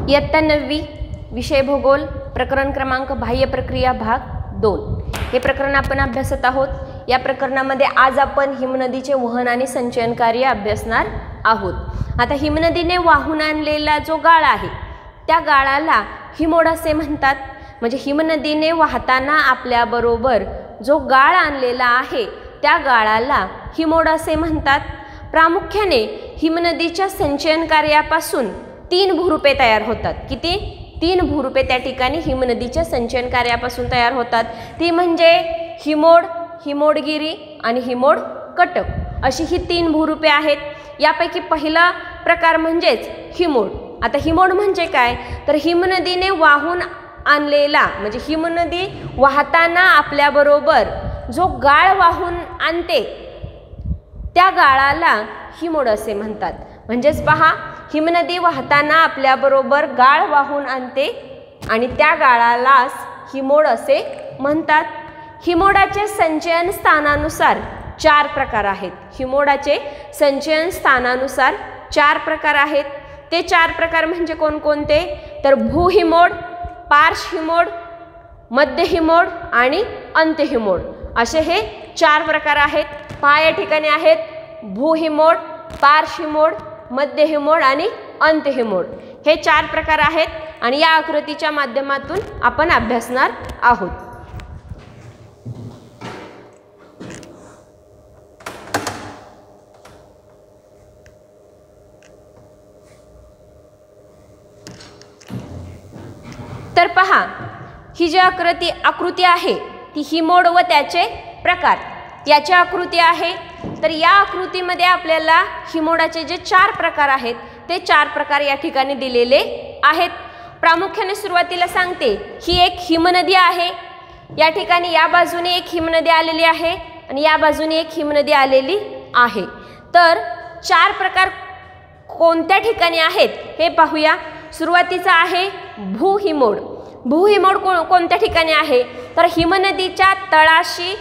इयत्ता 9वी विषय भूगोल प्रकरण क्रमांक बाह्य प्रक्रिया भाग 2 हे प्रकरण आपण अभ्यासत आहोत। या प्रकरणामध्ये आज आपण हिमनदीचे वहन आणि संचयन कार्य अभ्यासणार आहोत। आता हिमनदीने वाहून आणलेला जो गाळ आहे त्या गाळाला हिमोड असे म्हणतात। म्हणजे हिमनदीने वाहताना आपल्याबरोबर जो गाळ आणलेला आहे त्या गाळाला हिमोड असे म्हणतात। प्रामुख्याने हिमनदीच्या संचयन कार्यापासून 3 भूरूपे तयार होतात। किती? 3 भूरूपे त्या ठिकाणी हिमनदीच्या संचयन कार्यापासून तयार होतात। ती म्हणजे हिमोड, हिमोडगिरी आणि हिमोड कटक अशी ही 3 भूरूपे आहेत। यापैकी पहिला प्रकार म्हणजेच हिमोड। आता हिमोड म्हणजे काय? तर हिमनदीने वाहून आणलेला म्हणजे हिमनदी वाहताना आपल्याबरोबर जो गाळ वाहून आणते त्या गाळाला हिमोड असे म्हणतात। म्हणजेच पहा, हिमनदी वाहताना आपल्याबरोबर गाळ वाहून आणते आणि त्या गाळालाच हिमोड असे म्हणतात। हिमोडाचे संचयन स्थानानुसार 4 प्रकार आहेत। हिमोडाचे संचयन स्थानानुसार 4 प्रकार आहेत। ते 4 प्रकार म्हणजे कोणकोणते? तर भूहिमोड, पार्श्वहिमोड, मध्यहिमोड आणि अंत्यहिमोड असे हे 4 प्रकार आहेत। पहा या ठिकाणी आहेत भूहिमोड, पार्श्वहिमोड, मध्यहिमोड आणि अंत्यहिमोड हे 4 प्रकार आहेत आणि या आकृतीच्या माध्यमातून आपण अभ्यासणार आहोत। तर पहा, ही जी आकृती आहे ती हिमोड व त्याचे प्रकार याची आकृती आहे। तर या आकृतीमध्ये आपल्याला हिमोडाचे जे 4 प्रकार आहेत ते 4 प्रकार या ठिकाणी दिलेले आहेत। प्रामुख्याने सुरुवातीला सांगते, ही एक हिमनदी आहे। या ठिकाणी या बाजूने एक हिमनदी आलेली आहे आणि या बाजूने एक हिमनदी आलेली आहे। तर 4 प्रकार कोणत्या ठिकाणी आहेत हे पाहूया। सुरुवातीचा आहे भूहिमोड। भूहिमोड कोणत्या ठिकाणी आहे? तर हिमनदीच्या तळाशी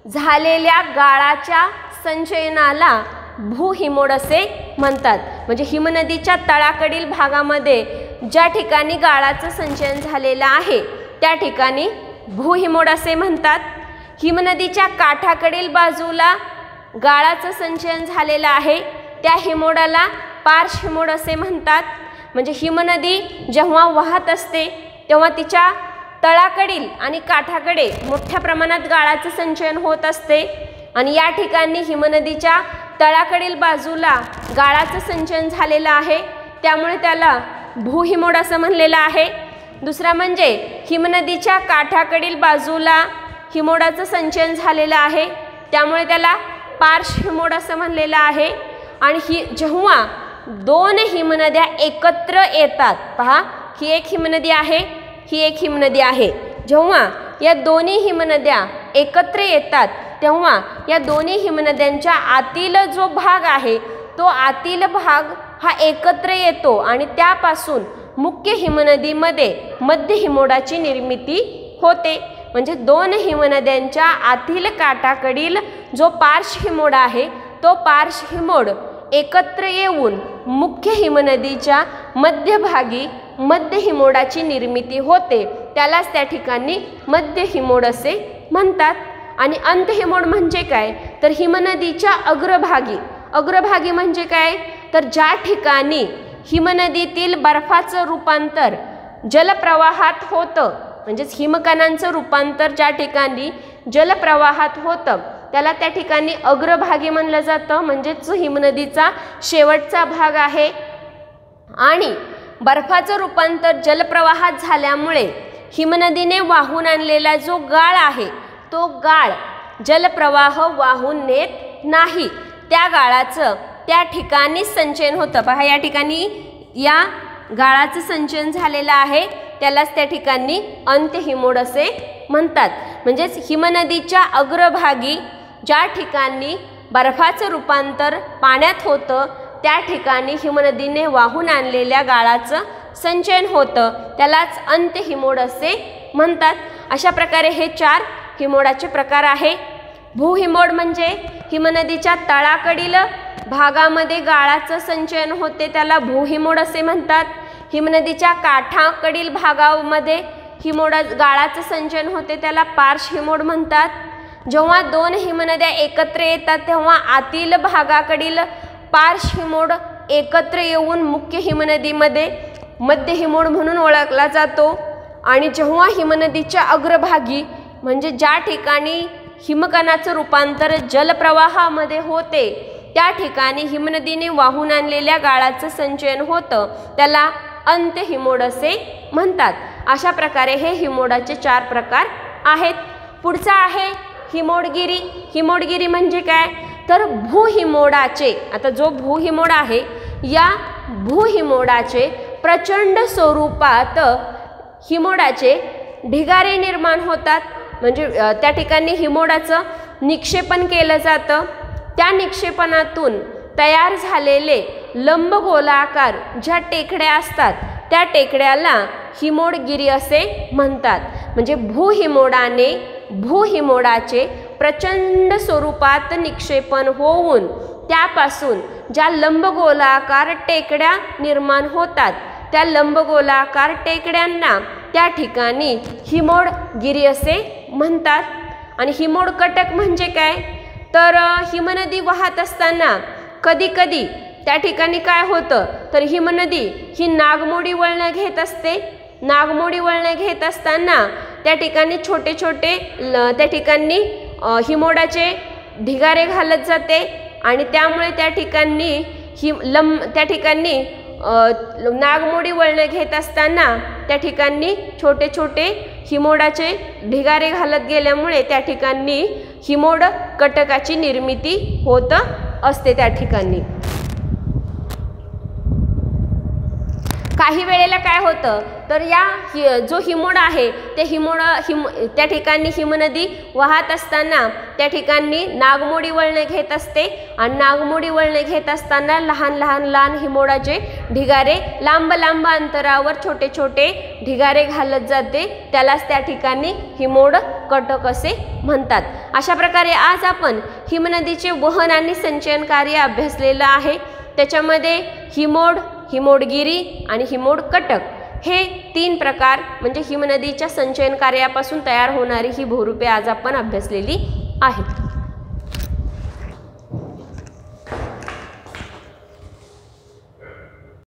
झालेल्या गाळाच्या संचयनाला भूहिमोड असे म्हणतात। म्हणजे हिमनदीच्या तळाकडील भागामध्ये ज्या ठिकाणी गाळाचं संचयन झालेलं आहे त्या ठिकाणी भूहिमोड असे म्हणतात। हिमनदीच्या काठाकडील बाजूला गाळाचं संचयन झालेलं आहे त्या हिमोडाला पार्श्वहिमोड असे म्हणतात। म्हणजे हिमनदी जेव्हा वाहत असते तेव्हा तिच्या तळाकडील आणि काठाकडे मोठ्या प्रमाणात गाळाचं संचयन होत असते आणि या ठिकाणी हिमनदीच्या तळाकडील बाजूला गाळाचं संचयन झालेलं आहे त्यामुळे त्याला भूहिमोड असं म्हणलेलं आहे। दुसरा म्हणजे हिमनदीच्या काठाकडील बाजूला हिमोडाचं संचयन झालेलं आहे त्यामुळे त्याला पार्श्वहिमोड असं म्हणलेलं आहे। आणि जेव्हा 2 हिमनद्या एकत्र येतात, पहा ही एक हिमनदी आहे, ही एक हिमनदी आहे, जेव्हा या दोन्ही हिमनद्या एकत्र येतात तेव्हा या दोन्ही हिमनद्यांच्या आतील जो भाग आहे तो आतील भाग हा एकत्र येतो आणि त्यापासून मुख्य हिमनदीमध्ये मध्य हिमोडाची निर्मिती होते। म्हणजे 2 हिमनद्यांच्या आतील काठाकडील जो पार्श्वहिमोड आहे तो पार्श्वहिमोड एकत्र येऊन मुख्य हिमनदीच्या मध्यभागी मध्य हिमोडाची निर्मिती होते, त्यालाच त्या ठिकाणी मध्य हिमोड असे म्हणतात। आणि अंत्यहिमोड म्हणजे काय? तर हिमनदीच्या अग्रभागी म्हणजे काय? तर ज्या ठिकाणी हिमनदीतील बर्फाचं रूपांतर जलप्रवाहात होतं, म्हणजेच हिमकणांचं रूपांतर ज्या ठिकाणी जलप्रवाहात होतं त्याला त्या ठिकाणी अग्रभागी म्हणलं जातं। म्हणजेच हिमनदीचा शेवटचा भाग आहे आणि बर्फाचं रूपांतर जलप्रवाहात झाल्यामुळे हिमनदीने वाहून आणलेला जो गाळ आहे तो गाळ जलप्रवाह वाहून नेत नाही, त्या गाळाचं त्या ठिकाणी संचयन होतं। पहा या ठिकाणी या गाळाचं संचयन झालेलं आहे त्यालाच त्या ठिकाणी अंत्यहिमोड असे म्हणतात। म्हणजेच हिमनदीच्या अग्रभागी ज्या ठिकाणी बर्फाचं रूपांतर पाण्यात होतं त्या ठिकाणी हिमनदीने वाहून आणलेल्या गाळाचं संचयन होतं त्यालाच अंत्यहिमोड असे म्हणतात। अशा प्रकारे हे 4 हिमोडाचे प्रकार आहे। भूहिमोड म्हणजे हिमनदीच्या तळाकडील भागामध्ये गाळाचं संचयन होते त्याला भूहिमोड असे म्हणतात। हिमनदीच्या काठाकडील भागामध्ये गाळाचं संचयन होते त्याला पार्श्व हिमोड म्हणतात. जेव्हा दोन हिमनद्या एकत्र येतात तेव्हा आतील भागाकडील पार्श्व हिमोड एकत्र येऊन मुख्य हिमनदीमध्ये मध्य हिमोड म्हणून ओळखला जातो. आणि जेव्हा हिमनदीच्या अग्रभागी म्हणजे ज्या ठिकाणी हिमकणाचं रूपांतर जलप्रवाहामध्ये होते त्या ठिकाणी हिमनदीने वाहून आणलेल्या गाळाचं संचयन होतं त्याला अंत्य हिमोड असे म्हणतात. अशा प्रकारे हे हिमोडाचे 4 प्रकार आहेत. पुढचा आहे हिमोडगिरी. हिमोडगिरी म्हणजे काय तर भूहिमोडाचे, आता जो भूहिमोड आहे या भूहिमोडाचे प्रचंड स्वरूपात हिमोडाचे ढिगारे निर्माण होतात. म्हणजे त्या ठिकाणी हिमोडाचं निक्षेपण केलं जातं. त्या निक्षेपणातून तयार झालेले लंबगोलाकार ज्या टेकड्या असतात त्या टेकड्याला हिमोडगिरी असे म्हणतात. म्हणजे भूहिमोडाचे प्रचंड स्वरूपात निक्षेपण होऊन त्यापासून ज्या लंबगोलाकार टेकड्या निर्माण होतात त्या लंबगोलाकार टेकड्यांना त्या ठिकाणी हिमोडगिरी असे म्हणतात. आणि हिमोडकटक म्हणजे काय तर हिमनदी वाहत असताना कधी कधी त्या ठिकाणी काय होतं तर हिमनदी ही नागमोडी वळणं घेत असते. नागमोडी वळणं घेत असताना त्या ठिकाणी छोटे छोटे त्या ठिकाणी हिमोडाचे ढिगारे घालत जाते आणि त्यामुळे त्या ठिकाणी नागमोडी वळणं घेत असताना त्या ठिकाणी छोटे छोटे हिमोडाचे ढिगारे घालत गेल्यामुळे त्या ठिकाणी हिमोड कटकाची निर्मिती होत असते. त्या ठिकाणी काही वेळेला काय होतं तर या जो हिमोड आहे ते त्या ठिकाणी हिमनदी वाहत असताना त्या ठिकाणी नागमोडी वळणे घेत असते आणि नागमोडी वळणे घेत असताना लहान हिमोडाचे ढिगारे लांब अंतरावर छोटे छोटे ढिगारे घालत जाते त्यालाच त्या ठिकाणी हिमोड कटक असे म्हणतात. अशा प्रकारे आज आपण हिमनदीचे वहन आणि संचयन कार्य अभ्यासलेलं आहे. त्याच्यामध्ये हिमोडगिरी आणि हिमोडकटक हे 3 प्रकार म्हणजे हिमनदीच्या संचयन कार्यापासून तयार होणारी ही भूरूपे आज आपण अभ्यासलेली आहेत.